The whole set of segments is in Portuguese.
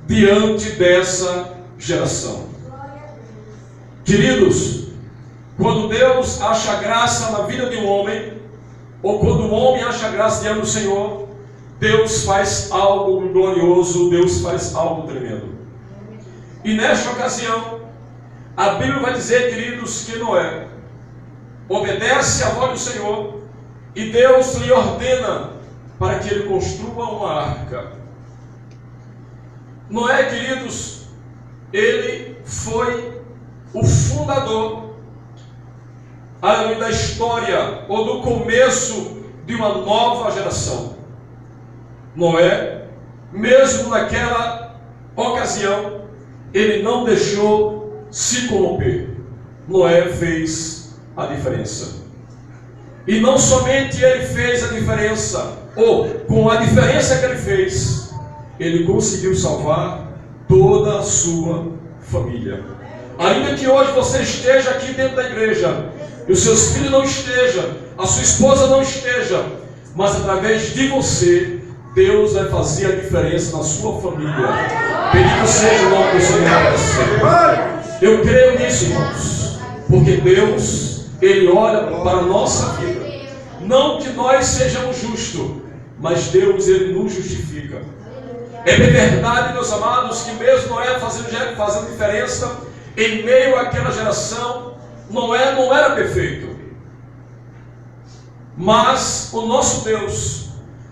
diante dessa geração. Queridos, quando Deus acha graça na vida de um homem, ou quando o homem acha graça diante do Senhor, Deus faz algo glorioso, Deus faz algo tremendo. E nesta ocasião, a Bíblia vai dizer, queridos, que Noé obedece à voz do Senhor e Deus lhe ordena para que ele construa uma arca. Noé, queridos, ele foi o fundador, aleluia, da história ou do começo de uma nova geração. Noé, mesmo naquela ocasião, ele não deixou se corromper. Noé fez a diferença. E não somente ele fez a diferença, ou com a diferença que ele fez, ele conseguiu salvar toda a sua família. Ainda que hoje você esteja aqui dentro da igreja, e os seus filhos não estejam, a sua esposa não esteja, mas através de você, Deus vai fazer a diferença na sua família. Bendito seja o nome do Senhor. Eu creio nisso, irmãos, porque Deus, Ele olha para a nossa vida. Não que nós sejamos justos, mas Deus, Ele nos justifica. É bem verdade, meus amados, que mesmo Noé fazendo diferença em meio àquela geração, Noé não era perfeito. Mas o nosso Deus,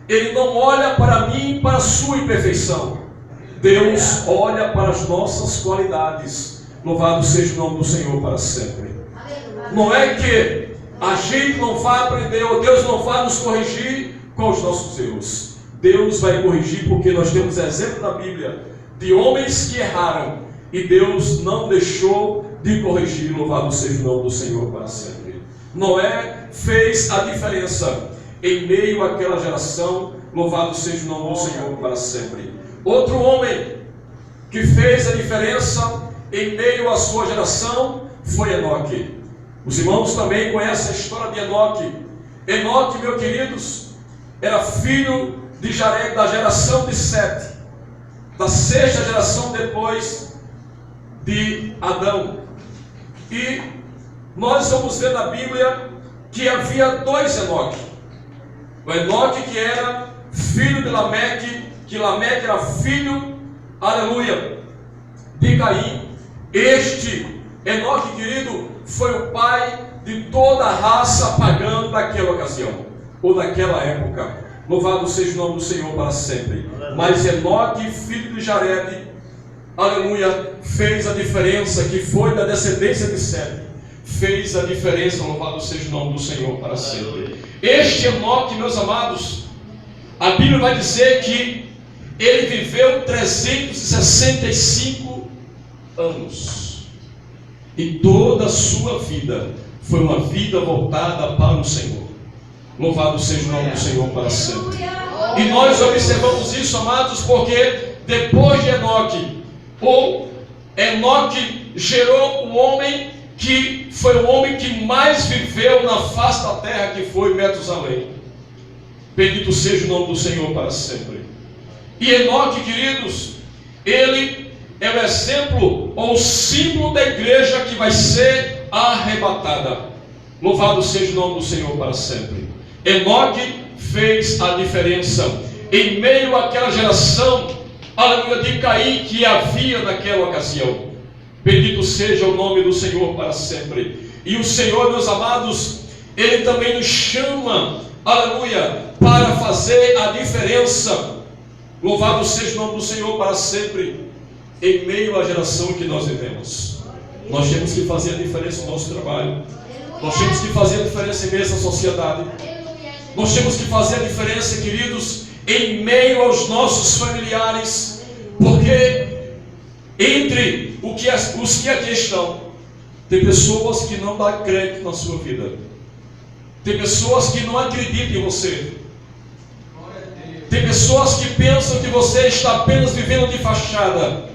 Ele não olha para mim e para a sua imperfeição. Deus olha para as nossas qualidades. Louvado seja o nome do Senhor para sempre. Não é que a gente não vai aprender, ou Deus não vai nos corrigir com os nossos erros. Deus vai corrigir porque nós temos exemplo na Bíblia de homens que erraram e Deus não deixou de corrigir. Louvado seja o nome do Senhor para sempre. Noé fez a diferença em meio àquela geração. Louvado seja o nome do Senhor para sempre. Outro homem que fez a diferença em meio à sua geração foi Enoque. Os irmãos também conhecem a história de Enoque. Enoque, meus queridos, era filho de Jared, da geração de Sete, da sexta geração depois de Adão. E nós vamos ver na Bíblia que havia dois Enoque. O Enoque que era filho de Lameque, que Lameque era filho, aleluia, de Caim. Este Enoque, querido, foi o pai de toda a raça pagã daquela ocasião, ou daquela época. Louvado seja o nome do Senhor para sempre. Mas Enoque, filho de Jared, aleluia, fez a diferença, que foi da descendência de Sete. Fez a diferença, louvado seja o nome do Senhor para sempre. Este Enoque, meus amados, a Bíblia vai dizer que ele viveu 365 anos. E toda a sua vida foi uma vida voltada para o Senhor. Louvado seja o nome do Senhor para sempre. E nós observamos isso, amados, porque depois de Enoque gerou um homem que foi o homem que mais viveu na face da terra, que foi Metusalém. Bendito seja o nome do Senhor para sempre. E Enoque, queridos, ele é o exemplo ou o símbolo da igreja que vai ser arrebatada. Louvado seja o nome do Senhor para sempre. Enoque fez a diferença em meio àquela geração, aleluia, de Caim que havia naquela ocasião. Bendito seja o nome do Senhor para sempre. E o Senhor, meus amados, Ele também nos chama, aleluia, para fazer a diferença. Louvado seja o nome do Senhor para sempre. Em meio à geração que nós vivemos, nós temos que fazer a diferença no nosso trabalho. Nós temos que fazer a diferença em meio à sociedade. Nós temos que fazer a diferença, queridos, em meio aos nossos familiares, porque entre os que aqui estão, tem pessoas que não dão crédito na sua vida, tem pessoas que não acreditam em você, tem pessoas que pensam que você está apenas vivendo de fachada.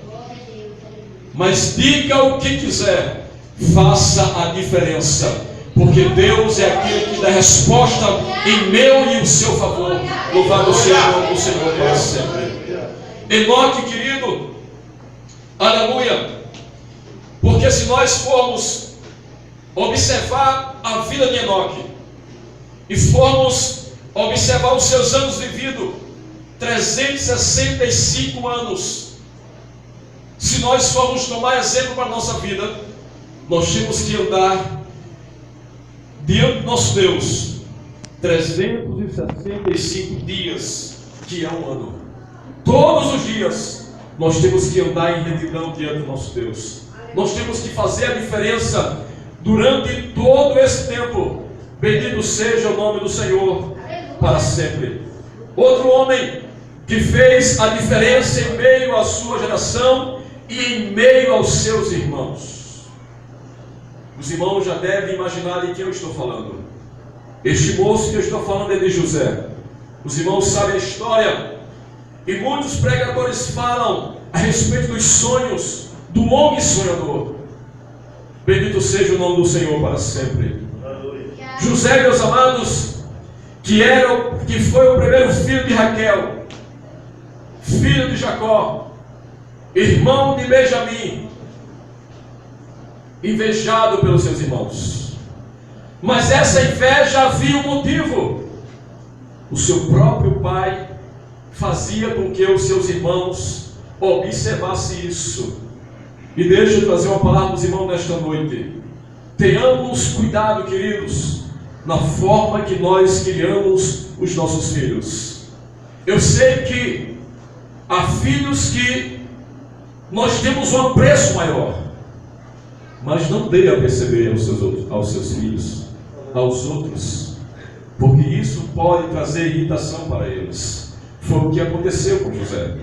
Mas diga o que quiser, faça a diferença, porque Deus é aquele que dá resposta em meu e o seu favor. Louvado seja o nome do Senhor para sempre. Enoque, querido, Aleluia. Porque se nós formos observar a vida de Enoque e formos observar os seus anos vividos, 365 anos, se nós formos tomar exemplo para a nossa vida, nós temos que andar diante do nosso Deus 365 dias, que é um ano. Todos os dias nós temos que andar em retidão diante do nosso Deus. Nós temos que fazer a diferença durante todo esse tempo. Bendito seja o nome do Senhor para sempre. Outro homem que fez a diferença em meio à sua geração e em meio aos seus irmãos. Os irmãos já devem imaginar de quem eu estou falando. Este moço que eu estou falando é de José. Os irmãos sabem a história. E muitos pregadores falam a respeito dos sonhos do homem sonhador. Bendito seja o nome do Senhor para sempre. José, meus amados, que foi o primeiro filho de Raquel, filho de Jacó, irmão de Benjamim, invejado pelos seus irmãos. Mas essa inveja havia um motivo. O seu próprio pai fazia com que os seus irmãos observassem isso. E deixa eu trazer uma palavra dos irmãos nesta noite. Tenhamos cuidado, queridos, na forma que nós criamos os nossos filhos. Eu sei que há filhos que nós temos um apreço maior, mas não dê a perceber aos seus filhos, aos outros, porque isso pode trazer irritação para eles. Foi o que aconteceu com José.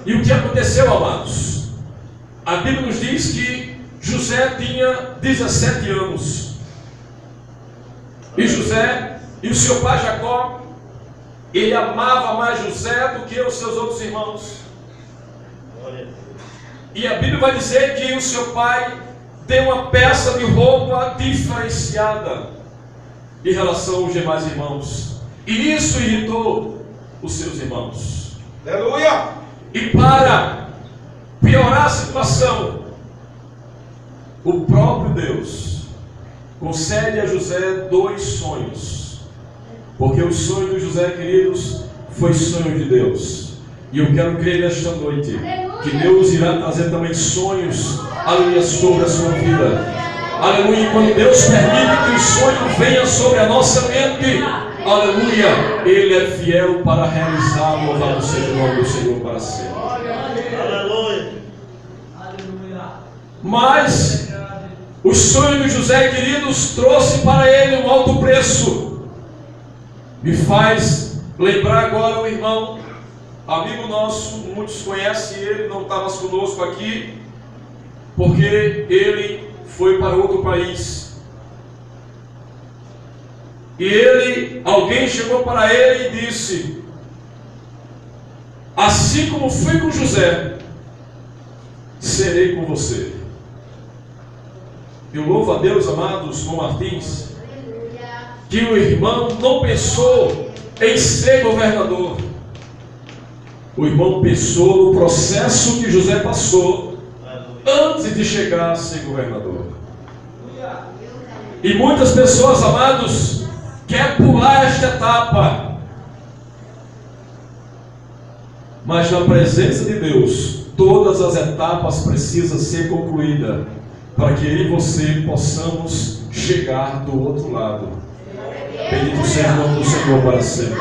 E o que aconteceu, amados? A Bíblia nos diz que José tinha 17 anos. E José e o seu pai Jacó, ele amava mais José do que os seus outros irmãos. E a Bíblia vai dizer que o seu pai deu uma peça de roupa diferenciada em relação aos demais irmãos. E isso irritou os seus irmãos. Aleluia! E para piorar a situação, o próprio Deus concede a José 2 sonhos. Porque o sonho de José, queridos, foi sonho de Deus. E eu quero crer nesta noite que Deus irá trazer também sonhos, aleluia, sobre a sua vida. Aleluia, e quando Deus permite que o sonho venha sobre a nossa mente, aleluia, Ele é fiel para realizar. Louvado seja o nome do Senhor para sempre. Aleluia! Mas os sonhos de José, queridos, trouxe para ele um alto preço. Me faz lembrar agora o irmão, amigo nosso, muitos conhecem ele, não está mais conosco aqui, porque ele foi para outro país. E alguém chegou para ele e disse: assim como fui com José, serei com você. Eu louvo a Deus, amados, com Martins, que o irmão não pensou em ser governador. O irmão pensou no processo que José passou antes de chegar a ser governador. E muitas pessoas, amados, querem pular esta etapa. Mas na presença de Deus, todas as etapas precisam ser concluídas, para que eu e você possamos chegar do outro lado. Bendito seja o nome do Senhor para sempre.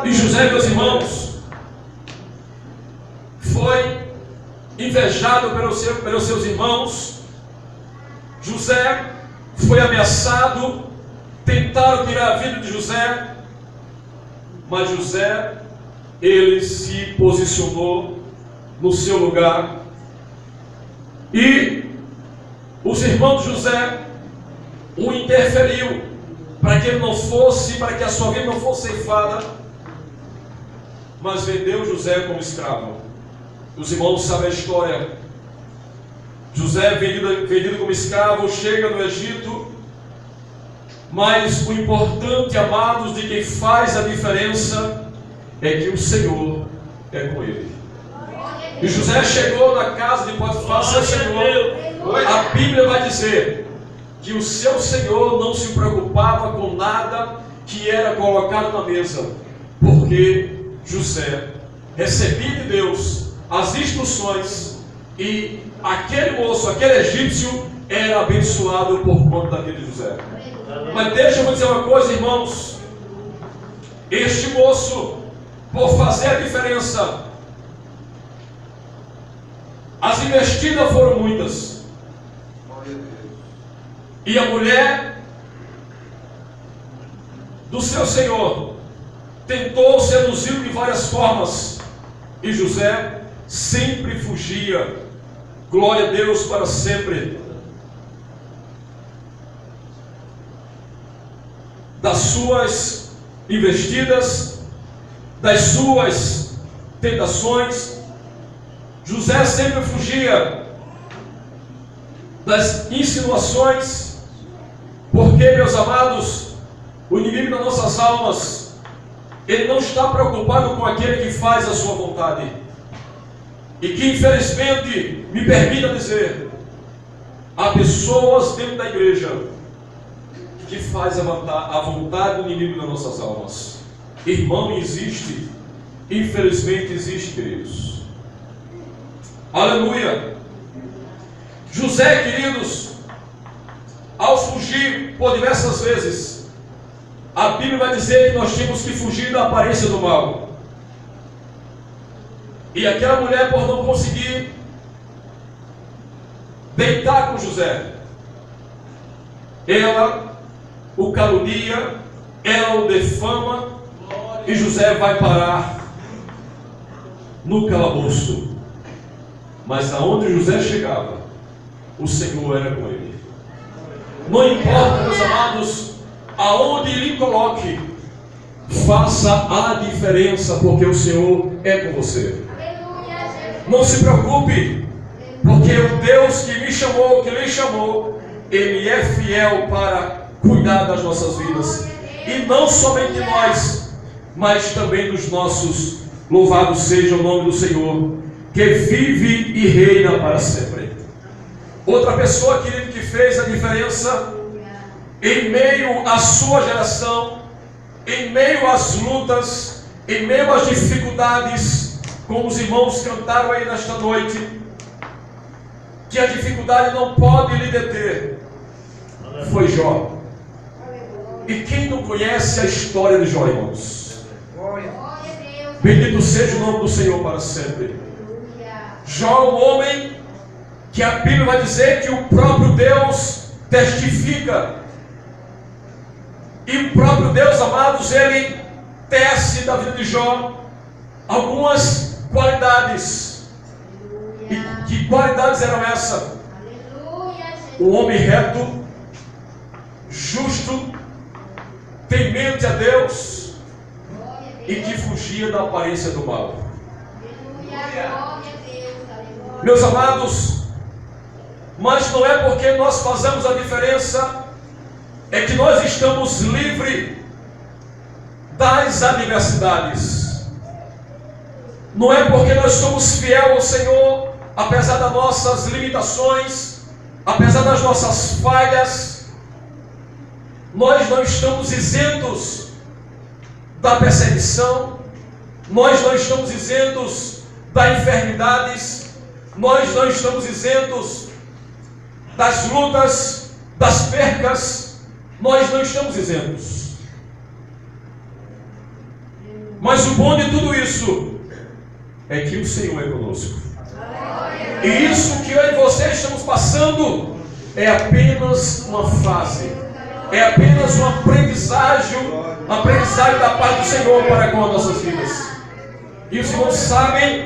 E José, meus irmãos, foi invejado pelos seus irmãos. José foi ameaçado, tentaram tirar a vida de José, mas José, ele se posicionou no seu lugar. E os irmãos de José o interferiu para que ele não fosse, para que a sua vida não fosse ceifada, mas vendeu José como escravo. Os irmãos sabem a história. José vendido como escravo, chega no Egito. Mas o importante, amados, de quem faz a diferença é que o Senhor é com ele. E José chegou na casa de Potifar, seu senhor. A Bíblia vai dizer que o seu senhor não se preocupava com nada que era colocado na mesa, porque José recebia de Deus as instruções e aquele moço, aquele egípcio, era abençoado por conta daquele José. Mas deixa eu dizer uma coisa, irmãos. Este moço, por fazer a diferença, as investidas foram muitas. E a mulher do seu senhor tentou seduzi-lo de várias formas. E José sempre fugia. Glória a Deus para sempre. Das suas investidas, das suas tentações. José sempre fugia das insinuações, porque, meus amados, o inimigo das nossas almas, ele não está preocupado com aquele que faz a sua vontade, e que infelizmente, me permita dizer, há pessoas dentro da igreja que faz a vontade do inimigo das nossas almas. Irmão, existe, infelizmente existe, queridos. Aleluia. José, queridos, ao fugir por diversas vezes, a Bíblia vai dizer que nós temos que fugir da aparência do mal. E aquela mulher, por não conseguir deitar com José, ela o calunia, ela o defama, e José vai parar no calabouço. Mas aonde José chegava, o Senhor era com ele. Não importa, meus amados, aonde lhe coloque, faça a diferença, porque o Senhor é com você. Não se preocupe, porque o Deus que me chamou, que lhe chamou, Ele é fiel para cuidar das nossas vidas. E não somente nós, mas também dos nossos. Louvado seja o nome do Senhor, que vive e reina para sempre. Outra pessoa, querido, que fez a diferença em meio à sua geração, em meio às lutas, em meio às dificuldades, como os irmãos cantaram aí nesta noite, que a dificuldade não pode lhe deter, foi Jó. E quem não conhece a história de Jó, irmãos? Bendito seja o nome do Senhor para sempre. Jó, um homem que a Bíblia vai dizer que o próprio Deus testifica. E o próprio Deus, amados, ele tece da vida de Jó algumas qualidades. E que qualidades eram essas? Um homem reto, justo, temente a Deus e que fugia da aparência do mal. Meus amados, mas não é porque nós fazemos a diferença, é que nós estamos livres das adversidades. Não é porque nós somos fiel ao Senhor, apesar das nossas limitações, apesar das nossas falhas, nós não estamos isentos da perseguição, nós não estamos isentos das enfermidades, nós não estamos isentos das lutas, das percas, nós não estamos isentos. Mas o bom de tudo isso é que o Senhor é conosco. E isso que eu e você estamos passando é apenas uma fase, é apenas uma aprendizagem da parte do Senhor para com as nossas vidas. E os irmãos sabem